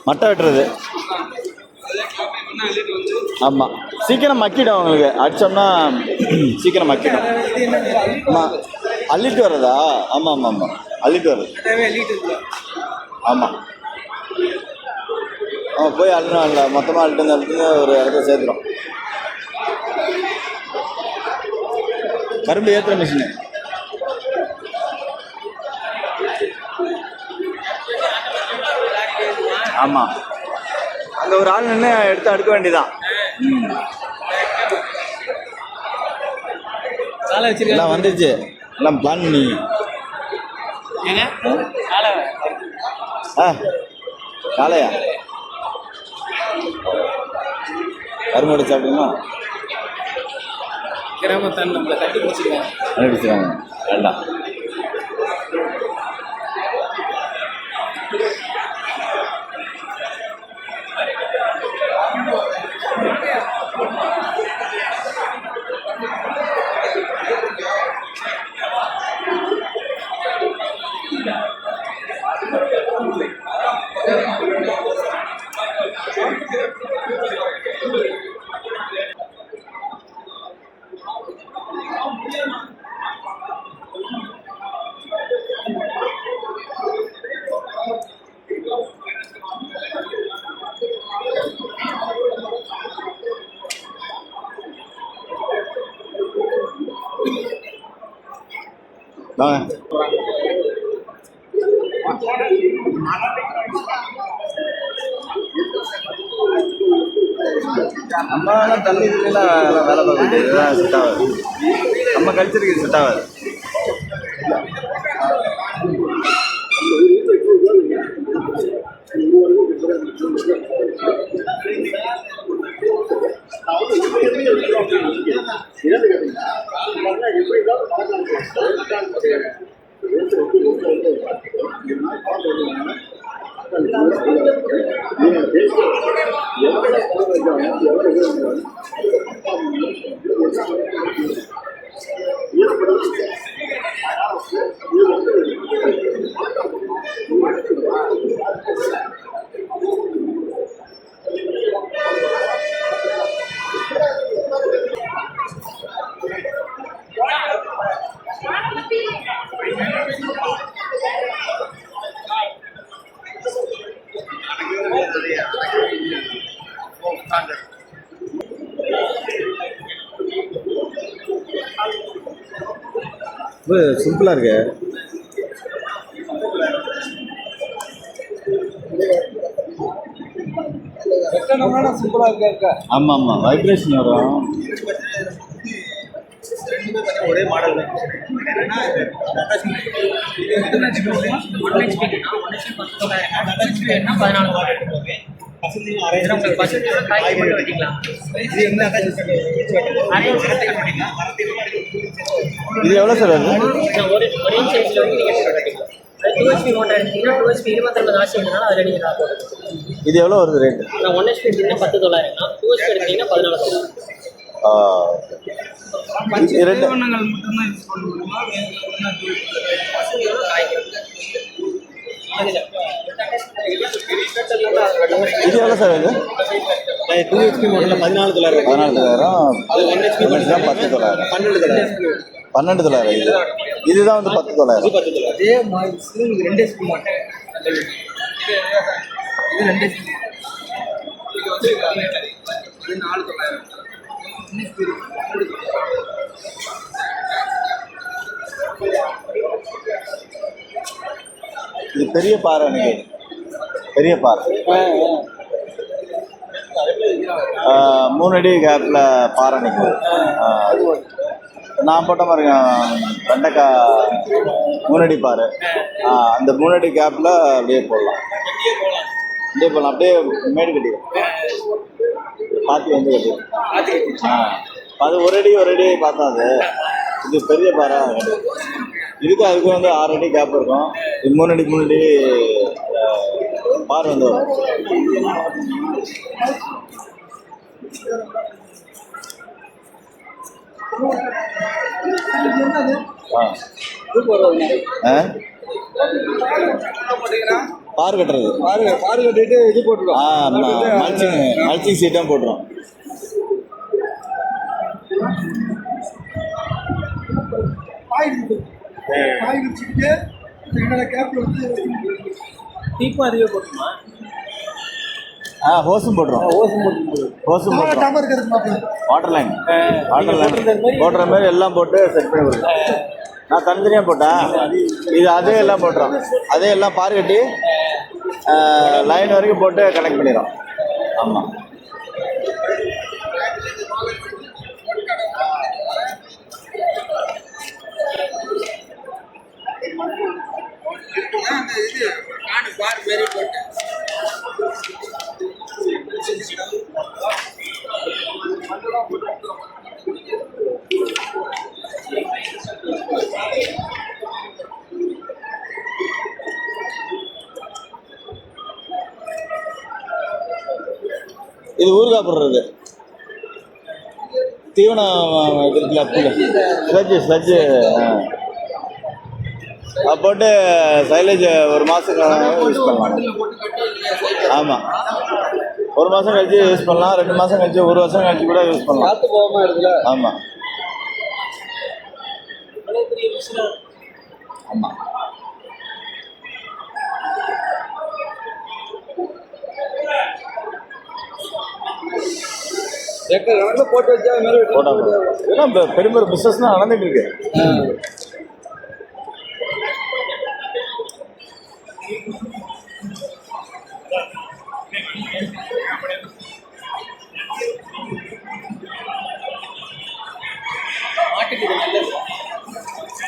மட்டை வெட்டுறது. ஆமாம், சீக்கிரம் மக்கிடும் உங்களுக்கு, அடித்தோம்னா சீக்கிரம் மக்கிடும். ஆமாம், அள்ளிட்டு வர்றதா? ஆமாம் ஆமாம் ஆமாம், அள்ளிட்டு வர்றது. ஆமாம் ஆமாம், போய் அள்ளணும். இல்லை மொத்தமாக அள்ளிட்டு ஒரு இடத்துல சேர்த்துடும். கரும்பு ஏற்றுற மிஷினு. ஆமாம், அங்கே ஒரு ஆள் நின்று எடுத்து அடுக்க வேண்டியதான். எல்லாம் வந்துருச்சு, எல்லாம் பிளான் பண்ணி. காலையா கரும்பு அடிச்சு சாப்பிட்டீங்களா? கண்டுபிடிச்சிருக்காங்க வேண்டாம். நம்மளால தள்ளி இதுலாம் வேலை பார்க்குறது இதெல்லாம் செட் ஆகாது. நம்ம கல்ச்சருக்கு செட் ஆகாது. சிம்பிளா இருக்கு. சிம்பிளா இருக்கா? ஆமா ஆமா, வைப்ரேஷன் வரும். ஒரே மாடல் இது எவ்வளோ சார் அது? இது எவ்வளோ வருது ரேட்டு? 1 HP எடுத்தீங்கன்னா 10,900, 2 HP எடுத்தீங்கன்னா 14,000. ரெண்டு இது எவ்வளோ சார்? இது 2 HP மாடலில் 14,900. 14,900. அது 1 HP தான் 10,900. 12,900. இதுதான் வந்து 10,900. அதே மாதிரி 2 HP மாடல். இது 2 HP. இது 4,900. இது பெரிய பாறை, பெரிய பாறை. 3 அடி கேப்பில் பாறை நிற்குது. நான் போட்ட மாதிரி வெண்டைக்காய் 3 அடி பாறை. அந்த 3 அடி கேப்பில் அப்படியே போடலாம். அப்படியே மேடு கட்டிடும். பாத்தி வந்து கட்டிடும். அது 1 அடி பார்த்தா அது. இது பெரிய பாறை. இதுக்கு அதுக்கு வந்து 6 அடி கேப் இருக்கும். இது 3 அடி பாறை வந்து வரும். பார் கட்டுறது. பாரு கட்டிட்டு இது போட்டுருவோம். மல்ச்சிங் சீட்டும் போட்டுரும். டீப்பும் அதிகம் போட்டுமா? ஹோஸும் போட்டுரும். வாட்டர் லைன் போடுற மாதிரி எல்லாம் போட்டு செட் பண்ணி கொடுக்கும். நான் தனித்தனியாக போட்டேன். இது அதே எல்லாம் போட்டுரும். அதே எல்லாம் பார் கட்டி லைன் வரைக்கும் போட்டு கனெக்ட் பண்ணிடும். ஆமாம். இது ஊறுகாய் போடுறது. தீவனம் இது இருக்குல்ல, ஸ்லட்ஜு போட்டு சைலேஜ் ஒரு மாதம் யூஸ் பண்ணலாம். ஆமாம், ஒரு மாதம் கழிச்சு யூஸ் பண்ணலாம், 2 மாதம் கழிச்சு, 1 வருஷம் கழிச்சு கூட யூஸ் பண்ணலாம். காற்று போகாமல் இருக்குல்ல. ஆமாம் ஆமாம். போட்டு வச்சா இதெல்லாம் பெரிய பிஸ்னஸ் தான் நடந்துட்டு இருக்கு.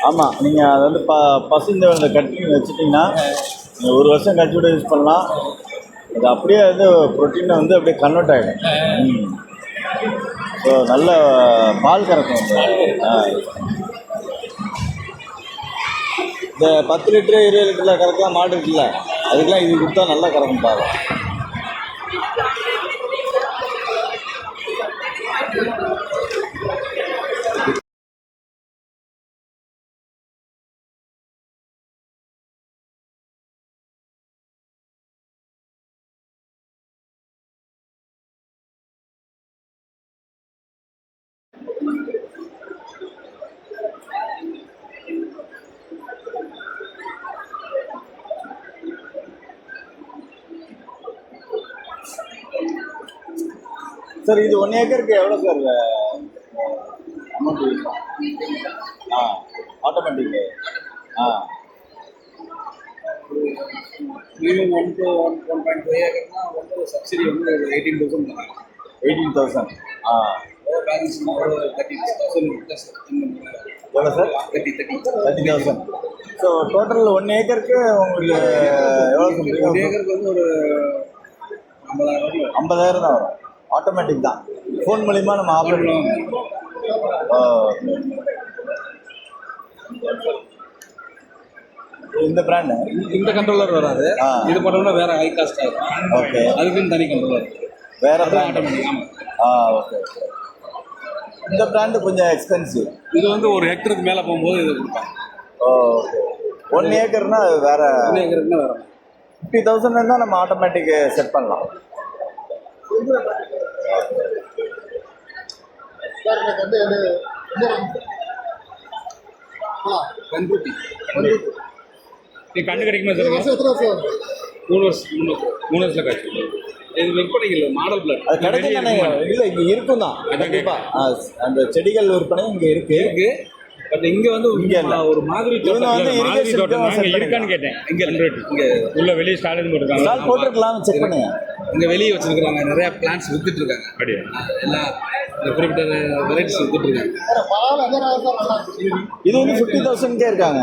ஆமாம், நீங்கள் அதை வந்து பசுந்த கட்டிங் வச்சுட்டிங்கன்னா நீங்கள் 1 வருஷம் கழிச்சு கூட யூஸ் பண்ணலாம். அது அப்படியே வந்து ப்ரோட்டீனை வந்து அப்படியே கன்வெர்ட் ஆகிடும். ஸோ நல்ல பால் கறக்கும். இந்த 10 லிட்டரு 20 லிட்டரில் கறக்கலாம் மாடு இருக்குல்ல, அதுக்கெலாம் இது கொடுத்தா நல்லா கறக்கும் பால். சார், இது 1 ஏக்கருக்கு எவ்வளோ sir amount use? Automatic. Minimum 1 to 1.5 ஏக்கர்னா வந்து சப்சிடி வந்து 18,000 தராங்க. 18,000. பேலன்ஸ் ஒரு 30,000 ப்ளஸ். எவ்வளோ சார்? 30,000. ஸோ டோட்டல் 1 ஏக்கருக்கு உங்களுக்கு எவ்வளோ சொல்றீங்க? 1 ஏக்கருக்கு வந்து ஒரு 50,000 தான் வரும். ஆட்டோமேட்டிக் தான், ஃபோன் மூலிமா நம்ம ஆப்ரேட் பண்ணுவோம். இந்த பிராண்டு இந்த கண்ட்ரோலர் வராது. இது பண்ணோம்னா வேற ஹை காஸ்ட் ஆகும். ஓகே, அதுக்குன்னு தனி கண்ட்ரோலர் வேற பிராண்ட். ஆட்டோமேட்டிக். ஆமாம். ஓகே. இந்த பிராண்டு கொஞ்சம் எக்ஸ்பென்சிவ். இது வந்து ஒரு ஹெக்டருக்கு மேலே போகும்போது இது கொடுப்பாங்க. ஓகே. 1 ஏக்கர்னா அது வேற. 1 ஏக்கருக்குன்னா வேற 50,000 இருந்தால் நம்ம ஆட்டோமேட்டிக் செட் பண்ணலாம். கண்குட்டி நீ கண்ணு கிடைக்குமா சார்? 3 வருஷத்தில் காய்ச்சி. இது விற்பனைக்கு இல்லை, மாடல் பிளாட். அது கிடைக்கும் இல்லை, இங்கே இருக்கும் தான் கண்டிப்பாக. அந்த செடிகள் விற்பனை இங்கே இருக்கு. பட் இங்கே வந்து இங்கே ஒரு மாதிரி இருக்கான்னு கேட்டேன். இங்கே உள்ள வெளியே ஸ்டாலின் போட்டுருக்காங்க. போட்டுருக்கலாம், செக் பண்ணுங்க. இங்கே வெளியே வச்சுருக்குறாங்க, நிறையா பிளான்ஸ் வித்துட்டு இருக்காங்க. அப்படியே எல்லா குறிப்பிட்ட வெரைட்டிஸ் வித்துட்டு இருக்காங்க. இது வந்து 50,000 இருக்காங்க.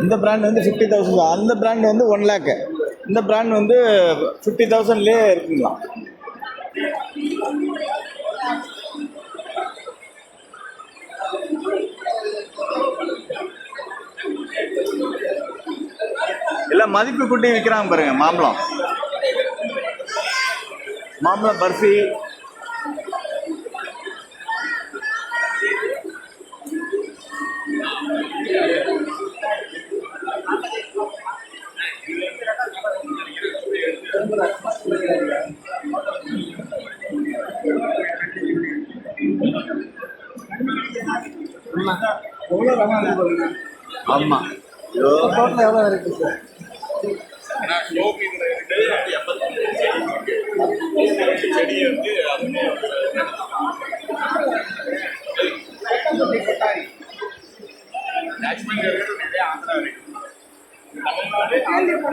இந்த பிராண்ட் வந்து 50,000. அந்த பிராண்ட் வந்து 1 lakh. இந்த பிராண்ட் வந்து 50,000 இருக்குங்களா? எல்லாம் மதிப்பு கூட்டி விற்கிறாங்க பாருங்க. மாம்பழம் பர்ஃபி. ஆமா. எவ்வளோ ரகம் இருக்கு ஆமா ஐயோ டோட்டல் எவ்வளோ இருக்கு சார்? ஏன்னா ஷோ மீன் இருக்கு செடி வந்து அதுவுமே நேச்சுரல் இருக்கிறது நிறைய ஆந்திரா இருக்கு தமிழ்நாடு ஆந்திரா